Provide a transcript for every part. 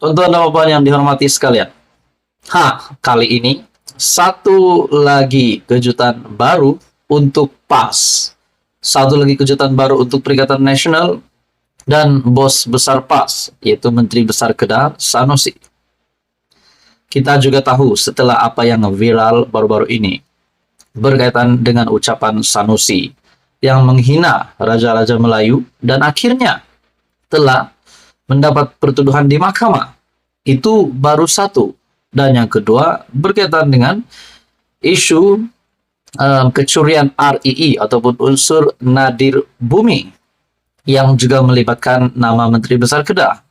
Tuan-tuan dan puan yang dihormati sekalian. Kali ini satu lagi kejutan baru untuk PAS. Satu lagi kejutan baru untuk Perikatan Nasional dan bos besar PAS, yaitu Menteri Besar Kedah, Sanusi. Kita juga tahu setelah apa yang viral baru-baru ini berkaitan dengan ucapan Sanusi yang menghina Raja-Raja Melayu dan akhirnya telah mendapat pertuduhan di mahkamah. Itu baru satu. Dan yang kedua berkaitan dengan isu kecurian RII ataupun unsur nadir bumi yang juga melibatkan nama Menteri Besar Kedah.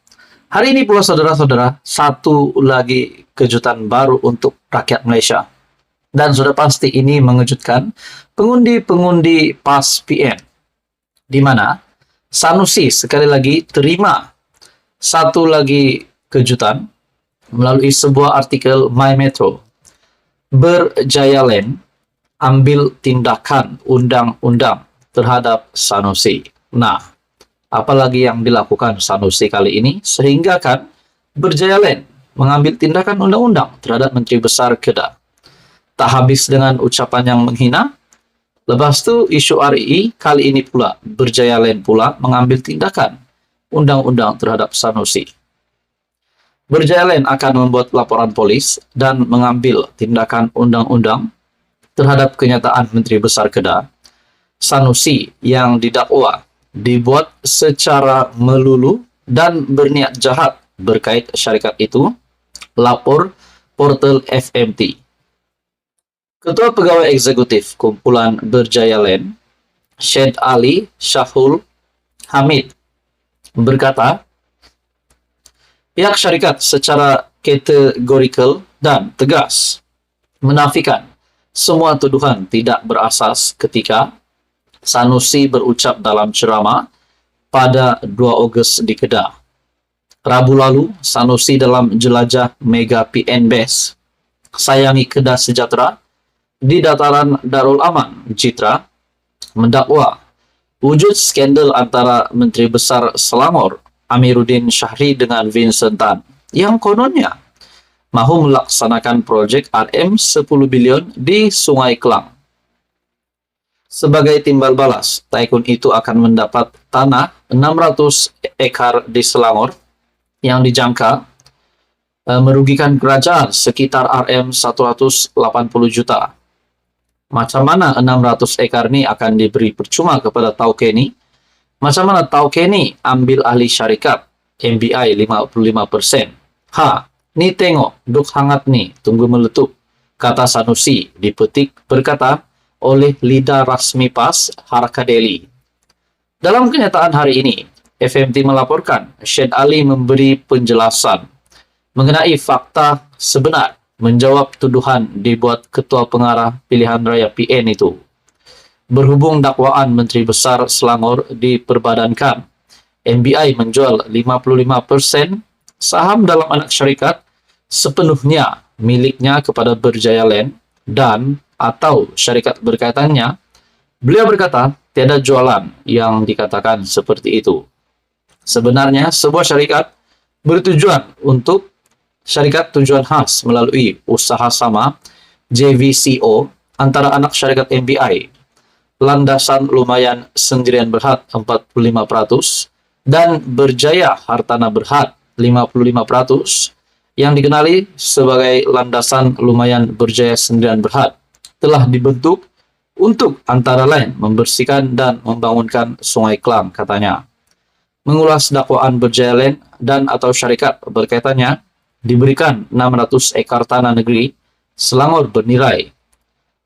Hari ini pula saudara-saudara, satu lagi kejutan baru untuk rakyat Malaysia. Dan sudah pasti ini mengejutkan pengundi-pengundi PAS PN. Di mana Sanusi sekali lagi terima satu lagi kejutan melalui sebuah artikel My Metro. Berjaya Land ambil tindakan undang-undang terhadap Sanusi. Nah, apalagi yang dilakukan Sanusi kali ini sehingga kan Berjaya Land mengambil tindakan undang-undang terhadap Menteri Besar Kedah. Tak habis dengan ucapan yang menghina, lepas tu isu RII kali ini pula Berjaya Land pula mengambil tindakan undang-undang terhadap Sanusi. Berjaya Land akan membuat laporan polis dan mengambil tindakan undang-undang terhadap kenyataan Menteri Besar Kedah, Sanusi yang didakwa dibuat secara melulu dan berniat jahat berkait syarikat itu, lapor portal FMT. Ketua Pegawai Eksekutif Kumpulan Berjaya Land, Syed Ali Shahul Hamid, berkata, pihak syarikat secara kategorikal dan tegas menafikan semua tuduhan tidak berasas ketika Sanusi berucap dalam ceramah pada 2 Ogos di Kedah. Rabu lalu, Sanusi dalam jelajah Mega PN Best Sayangi Kedah Sejahtera di dataran Darul Aman, Jitra, mendakwa wujud skandal antara Menteri Besar Selangor Amiruddin Syahri dengan Vincent Tan yang kononnya mahu melaksanakan projek RM 10 bilion di Sungai Kelang. Sebagai timbal balas, tycoon itu akan mendapat tanah 600 ekar di Selangor yang dijangka merugikan kerajaan sekitar RM 180 juta. Macam mana 600 ekar ni akan diberi percuma kepada Tauke ni? Macam mana Tauke ni ambil ahli syarikat MBI 55%? Ni tengok, duk hangat ni, tunggu meletup, kata Sanusi, dipetik berkata oleh lidah rasmi PAS, Haraka Delhi. Dalam kenyataan hari ini, FMT melaporkan Syed Ali memberi penjelasan mengenai fakta sebenar menjawab tuduhan dibuat Ketua Pengarah Pilihan Raya PN itu. Berhubung dakwaan Menteri Besar Selangor diperbadankan, MBI menjual 55% saham dalam anak syarikat sepenuhnya miliknya kepada Berjaya Land dan atau syarikat berkaitannya. Beliau berkata, tiada jualan yang dikatakan seperti itu. Sebenarnya, sebuah syarikat bertujuan untuk syarikat tujuan khas melalui usaha sama JVCO antara anak syarikat MBI. Landasan Lumayan Sendirian Berhad 45% dan Berjaya Hartana Berhad 55% yang dikenali sebagai Landasan Lumayan Berjaya Sendirian Berhad telah dibentuk untuk antara lain membersihkan dan membangunkan Sungai Kelang, katanya. Mengulas dakwaan Berjaya Land dan atau syarikat berkaitannya, diberikan 600 ekar tanah negeri Selangor bernilai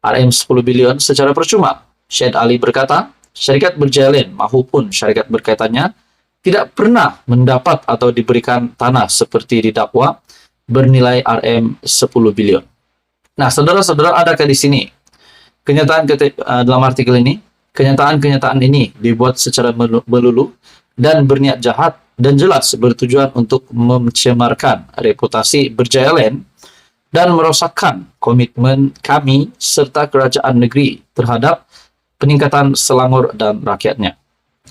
RM 10 bilion secara percuma. Syed Ali berkata, syarikat Berjaya Land maupun syarikat berkaitannya tidak pernah mendapat atau diberikan tanah seperti didakwa bernilai RM 10 bilion. Nah, saudara-saudara, adakah di sini kenyataan dalam artikel ini, kenyataan-kenyataan ini dibuat secara melulu dan berniat jahat dan jelas bertujuan untuk mencemarkan reputasi Berjaya Land dan merosakkan komitmen kami serta kerajaan negeri terhadap peningkatan Selangor dan rakyatnya.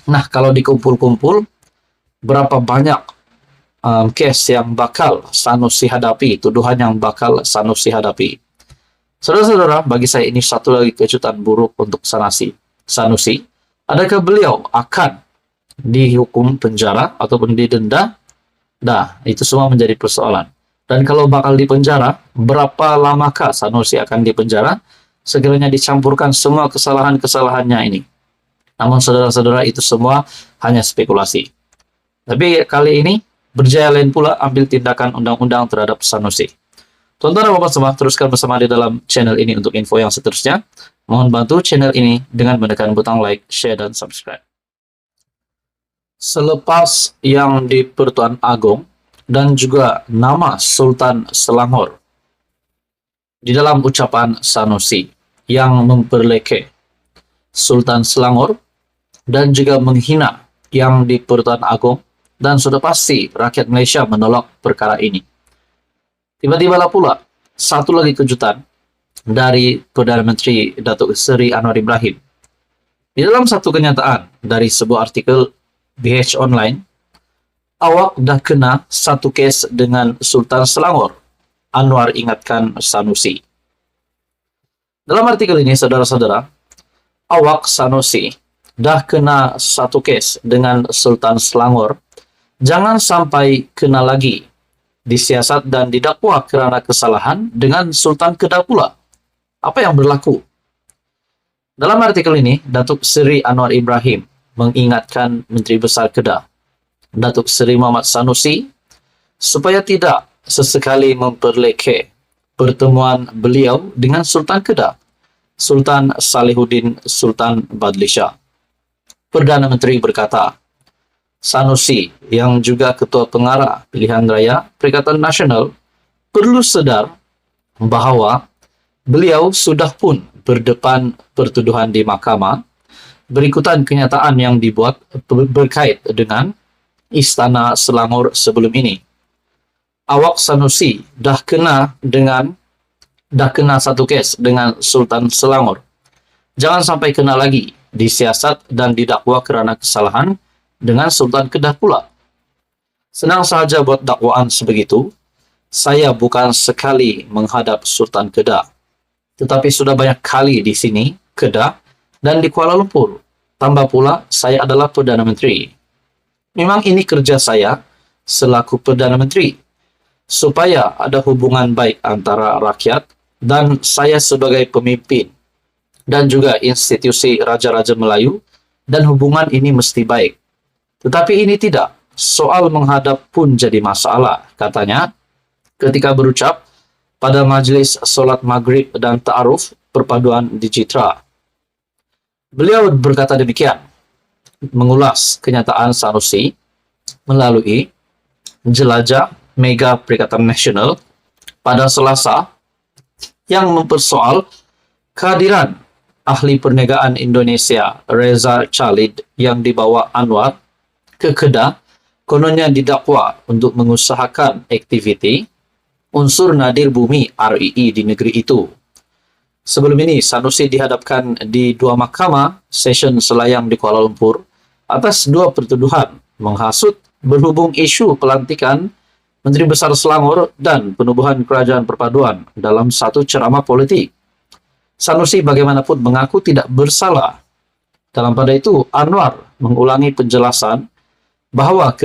Nah, kalau dikumpul-kumpul, berapa banyak case yang bakal Sanusi hadapi, tuduhan yang bakal Sanusi hadapi. Saudara-saudara, bagi saya ini satu lagi kejutan buruk untuk Sanusi. Adakah beliau akan dihukum penjara ataupun didenda? Nah, itu semua menjadi persoalan. Dan kalau bakal dipenjara, berapa lamakah Sanusi akan dipenjara? Sekiranya dicampurkan semua kesalahan-kesalahannya ini. Namun saudara-saudara, itu semua hanya spekulasi. Tapi kali ini berjaya lain pula ambil tindakan undang-undang terhadap Sanusi. Tuan-tuan dan Bapak semua, teruskan bersama di dalam channel ini untuk info yang seterusnya. Mohon bantu channel ini dengan menekan butang like, share, dan subscribe. Selepas yang di Pertuan Agong dan juga nama Sultan Selangor di dalam ucapan Sanusi yang memperleke Sultan Selangor dan juga menghina yang di Pertuan Agong, dan sudah pasti rakyat Malaysia menolak perkara ini. Tiba-tiba pula satu lagi kejutan dari Perdana Menteri Datuk Seri Anwar Ibrahim. Di dalam satu kenyataan dari sebuah artikel BH Online, awak dah kena satu kes dengan Sultan Selangor, Anwar ingatkan Sanusi. Dalam artikel ini, saudara-saudara, awak Sanusi dah kena satu kes dengan Sultan Selangor, jangan sampai kena lagi disiasat dan didakwa kerana kesalahan dengan Sultan Kedah pula. Apa yang berlaku? Dalam artikel ini, Datuk Seri Anwar Ibrahim mengingatkan Menteri Besar Kedah, Datuk Seri Muhammad Sanusi, supaya tidak sesekali memperleke pertemuan beliau dengan Sultan Kedah, Sultan Salihuddin Sultan Badlisha. Perdana Menteri berkata, Sanusi yang juga Ketua Pengarah Pilihan Raya Perikatan Nasional perlu sedar bahawa beliau sudah pun berdepan pertuduhan di mahkamah berikutan kenyataan yang dibuat berkait dengan Istana Selangor sebelum ini. Awak Sanusi dah kena satu kes dengan Sultan Selangor. Jangan sampai kena lagi disiasat dan didakwa kerana kesalahan dengan Sultan Kedah pula. Senang sahaja buat dakwaan sebegitu. Saya bukan sekali menghadap Sultan Kedah, tetapi sudah banyak kali di sini, Kedah, dan di Kuala Lumpur. Tambah pula, saya adalah Perdana Menteri. Memang ini kerja saya selaku Perdana Menteri, supaya ada hubungan baik antara rakyat dan saya sebagai pemimpin, dan juga institusi Raja-Raja Melayu, dan hubungan ini mesti baik. Tetapi ini tidak. Soal menghadap pun jadi masalah, katanya, ketika berucap pada majlis solat maghrib dan ta'aruf perpaduan di Jitra. Beliau berkata demikian, mengulas kenyataan Sanusi melalui jelajah Mega Perikatan Nasional pada Selasa yang mempersoal kehadiran ahli perniagaan Indonesia Reza Khalid yang dibawa Anwar ke Kedah, kononnya didakwa untuk mengusahakan aktiviti unsur nadir bumi REE di negeri itu. Sebelum ini, Sanusi dihadapkan di dua mahkamah session Selayang di Kuala Lumpur atas dua pertuduhan menghasut berhubung isu pelantikan Menteri Besar Selangor dan penubuhan kerajaan perpaduan dalam satu ceramah politik. Sanusi bagaimanapun mengaku tidak bersalah. Dalam pada itu, Anwar mengulangi penjelasan bahawa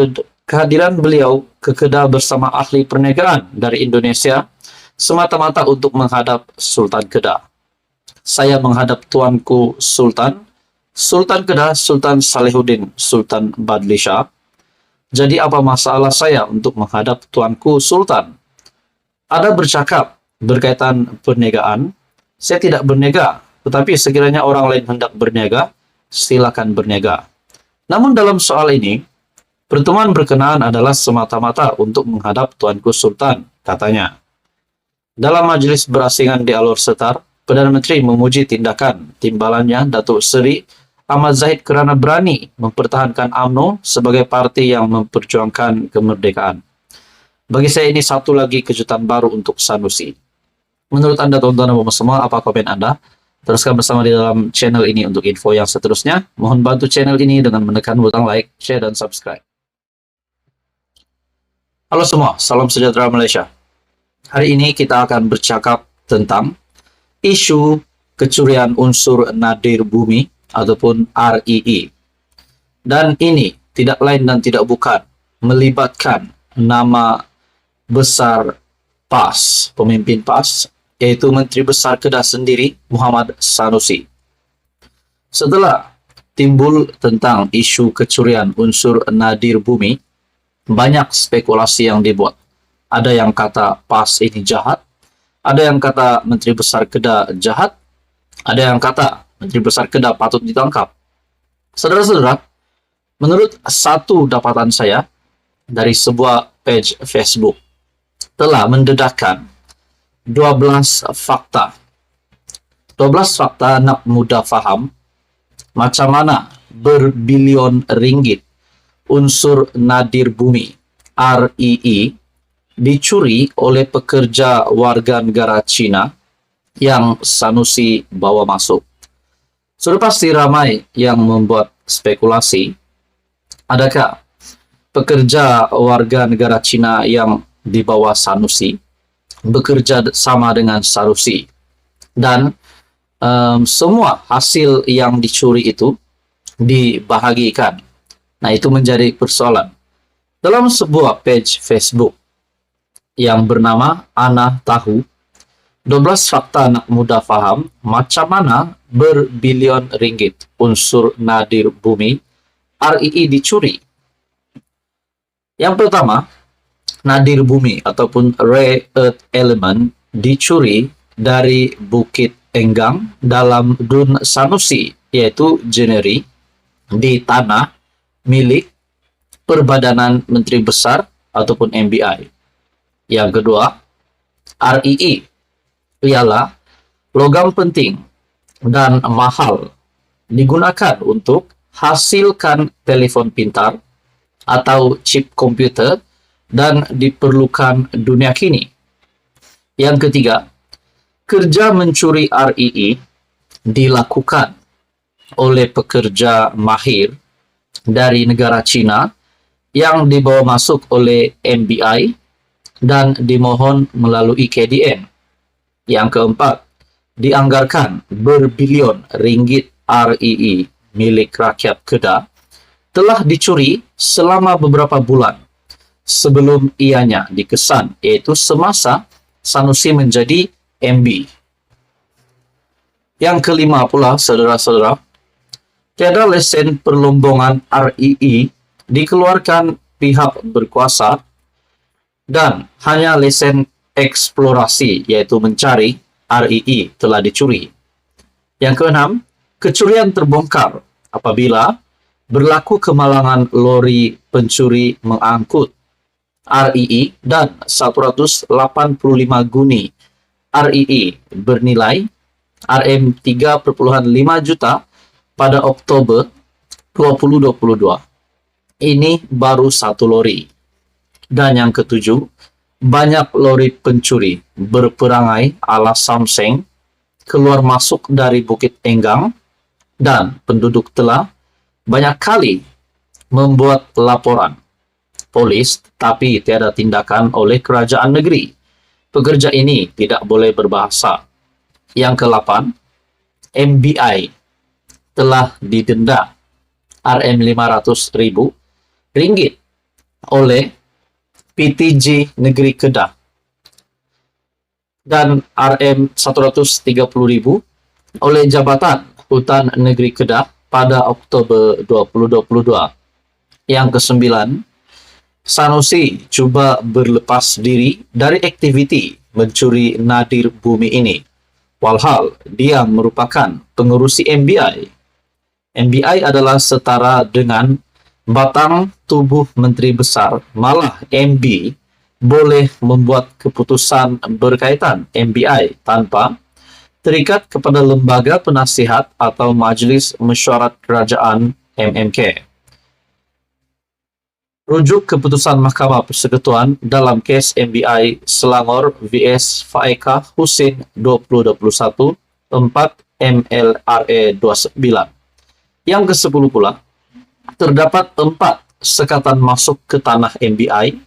kehadiran beliau ke Kedah bersama ahli perniagaan dari Indonesia semata-mata untuk menghadap Sultan Kedah. Saya menghadap Tuanku Sultan Kedah, Sultan Salihuddin Sultan Badlisha. Jadi apa masalah saya untuk menghadap Tuanku Sultan? Ada bercakap berkaitan perniagaan, saya tidak berniaga, tetapi sekiranya orang lain hendak berniaga, silakan berniaga. Namun dalam soal ini, pertemuan berkenaan adalah semata-mata untuk menghadap Tuanku Sultan, katanya. Dalam majlis berasingan di Alor Setar, Perdana Menteri memuji tindakan timbalannya Datuk Seri Ahmad Zahid kerana berani mempertahankan UMNO sebagai parti yang memperjuangkan kemerdekaan. Bagi saya ini satu lagi kejutan baru untuk Sanusi. Menurut Anda, tuan-tuan dan puan semua, apa komen Anda? Teruskan bersama di dalam channel ini untuk info yang seterusnya. Mohon bantu channel ini dengan menekan butang like, share, dan subscribe. Halo semua, salam sejahtera Malaysia. Hari ini kita akan bercakap tentang isu kecurian unsur nadir bumi ataupun REE. Dan ini tidak lain dan tidak bukan melibatkan nama besar PAS, pemimpin PAS, yaitu Menteri Besar Kedah sendiri, Muhammad Sanusi. Setelah timbul tentang isu kecurian unsur nadir bumi, banyak spekulasi yang dibuat. Ada yang kata PAS ini jahat, ada yang kata Menteri Besar Kedah jahat, ada yang kata Menteri Besar Kedah patut ditangkap. Saudara-saudara, menurut satu dapatan saya dari sebuah page Facebook, telah mendedahkan 12 fakta. 12 fakta nak mudah faham macam mana berbilion ringgit unsur nadir bumi REE dicuri oleh pekerja warga negara Cina yang Sanusi bawa masuk. Sudah pasti ramai yang membuat spekulasi, adakah pekerja warga negara Cina yang dibawa Sanusi bekerja sama dengan Sanusi dan semua hasil yang dicuri itu dibahagikan. Nah, itu menjadi persoalan. Dalam sebuah page Facebook yang bernama Ana Tahu, 12 fakta anak muda faham macam mana berbilion ringgit unsur nadir bumi REE dicuri. Yang pertama, nadir bumi ataupun rare earth element dicuri dari Bukit Enggang dalam Dun Sanusi, yaitu Jeneri, di tanah milik Perbadanan Menteri Besar ataupun MBI. Yang kedua, REE ialah logam penting dan mahal digunakan untuk hasilkan telefon pintar atau chip komputer dan diperlukan dunia kini. Yang ketiga, kerja mencuri REE dilakukan oleh pekerja mahir dari negara Cina yang dibawa masuk oleh MBI dan dimohon melalui KDN. Yang keempat, dianggarkan berbilion ringgit REE milik rakyat Kedah telah dicuri selama beberapa bulan sebelum ianya dikesan, yaitu semasa Sanusi menjadi MB. Yang kelima pula, saudara-saudara, tiada lesen perlombongan REE dikeluarkan pihak berkuasa dan hanya lesen eksplorasi, yaitu mencari REE telah dicuri. Yang keenam, kecurian terbongkar apabila berlaku kemalangan lori pencuri mengangkut REE dan 185 guni REE bernilai RM3,5 juta pada Oktober 2022. Ini baru satu lori. Dan yang ketujuh, banyak lori pencuri berperangai ala Samseng keluar masuk dari Bukit Enggang dan penduduk telah banyak kali membuat laporan polis tetapi tiada tindakan oleh kerajaan negeri. Pekerja ini tidak boleh berbahasa. Yang ke-8, MBI telah didenda RM500,000 oleh PTJ Negeri Kedah dan RM130,000 oleh Jabatan Hutan Negeri Kedah pada Oktober 2022. Yang ke-9, Sanusi cuba berlepas diri dari aktiviti mencuri nadir bumi ini, walhal dia merupakan pengerusi MBI. MBI adalah setara dengan batang tubuh Menteri Besar, malah MB boleh membuat keputusan berkaitan MBI tanpa terikat kepada lembaga penasihat atau Majlis Mesyuarat Kerajaan MMK. Rujuk keputusan Mahkamah Persekutuan dalam kes MBI Selangor vs Faeka Husin 2021 4 MLRA 29. Yang ke-10 pula, terdapat 4 sekatan masuk ke tanah MBI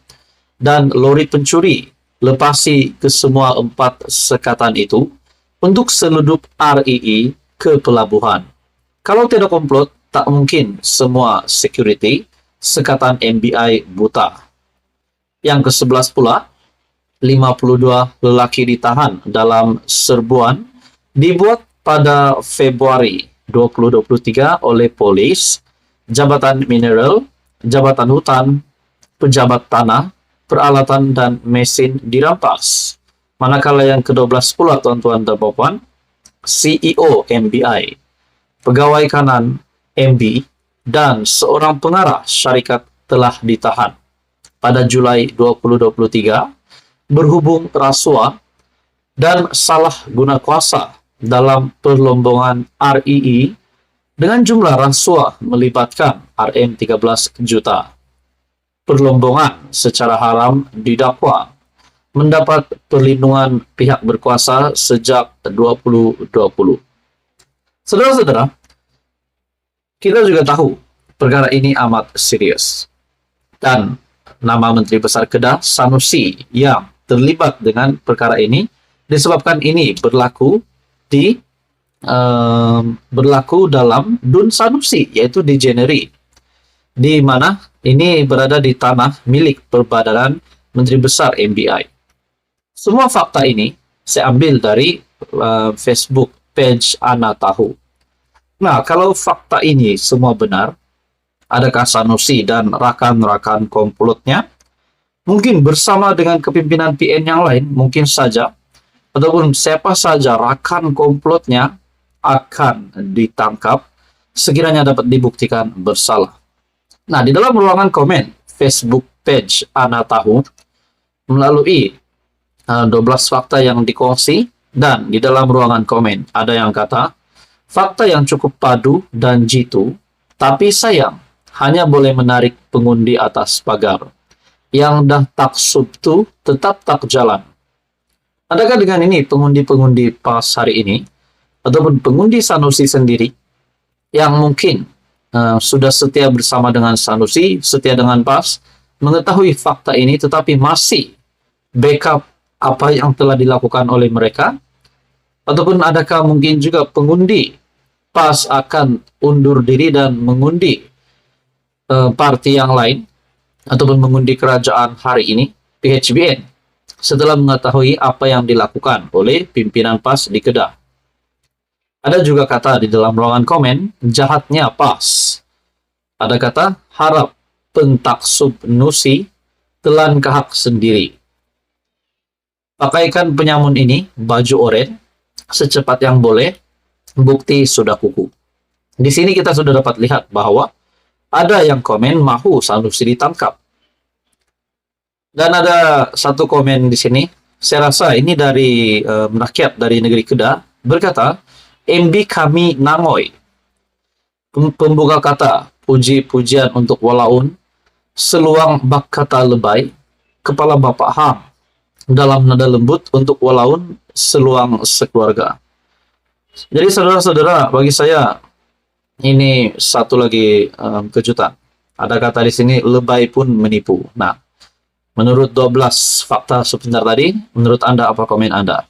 dan lori pencuri lepasi ke semua 4 sekatan itu untuk seludup RII ke pelabuhan. Kalau tidak komplot, tak mungkin semua security sekatan MBI buta. Yang ke-11 pula, 52 lelaki ditahan dalam serbuan dibuat pada Februari 2023 oleh polis, Jabatan Mineral, Jabatan Hutan, Pejabat Tanah, Peralatan dan mesin dirampas. Manakala yang ke-12 pula, tuan-tuan dan puan, CEO MBI, pegawai kanan MB, dan seorang pengarah syarikat telah ditahan pada Julai 2023 berhubung rasuah dan salah guna kuasa dalam perlombongan RII dengan jumlah rasuah melibatkan Rm13 juta. Perlombongan secara haram didakwa mendapat perlindungan pihak berkuasa sejak 2020. Saudara-saudara, kita juga tahu perkara ini amat serius. Dan nama Menteri Besar Kedah, Sanusi, yang terlibat dengan perkara ini disebabkan ini berlaku dalam Dun Sanusi, yaitu di Jeneri, di mana ini berada di tanah milik Perbadanan Menteri Besar MBI. Semua fakta ini saya ambil dari Facebook page Ana Tahu. Nah, kalau fakta ini semua benar, adakah Sanusi dan rakan-rakan komplotnya mungkin bersama dengan kepimpinan PN yang lain, mungkin saja, ataupun siapa saja rakan komplotnya akan ditangkap sekiranya dapat dibuktikan bersalah. Nah, di dalam ruangan komen Facebook page Ana Tahu melalui 12 fakta yang dikongsi, dan di dalam ruangan komen ada yang kata, fakta yang cukup padu dan jitu, tapi sayang hanya boleh menarik pengundi atas pagar. Yang dah tak subtu tetap tak jalan. Adakah dengan ini pengundi-pengundi PAS hari ini, ataupun pengundi Sanusi sendiri, yang mungkin sudah setia bersama dengan Sanusi, setia dengan PAS, mengetahui fakta ini tetapi masih backup apa yang telah dilakukan oleh mereka? Ataupun adakah mungkin juga pengundi PAS akan undur diri dan mengundi parti yang lain, ataupun mengundi kerajaan hari ini, PHBN, setelah mengetahui apa yang dilakukan oleh pimpinan PAS di Kedah? Ada juga kata di dalam ruangan komen, jahatnya PAS. Ada kata, harap pentaksub Nusi telan kahak sendiri. Pakaikan penyamun ini baju oranye secepat yang boleh, bukti sudah kuku. Di sini kita sudah dapat lihat bahwa ada yang komen mahu Sanusi ditangkap. Dan ada satu komen di sini, saya rasa ini dari rakyat dari negeri Kedah, berkata, MB kami nangoi. Pembuka kata, puji-pujian untuk walaun, seluang bak kata lebay, kepala Bapak Hang, dalam nada lembut untuk walaun seluang sekeluarga. Jadi saudara-saudara, bagi saya ini satu lagi kejutan. Ada kata di sini, lebay pun menipu. Nah, menurut 12 fakta sebentar tadi, menurut Anda apa komen Anda?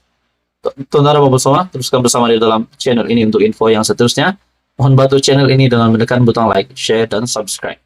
Tonton bersama, teruskan bersama di dalam channel ini untuk info yang seterusnya. Mohon bantu channel ini dengan menekan butang like, share, dan subscribe.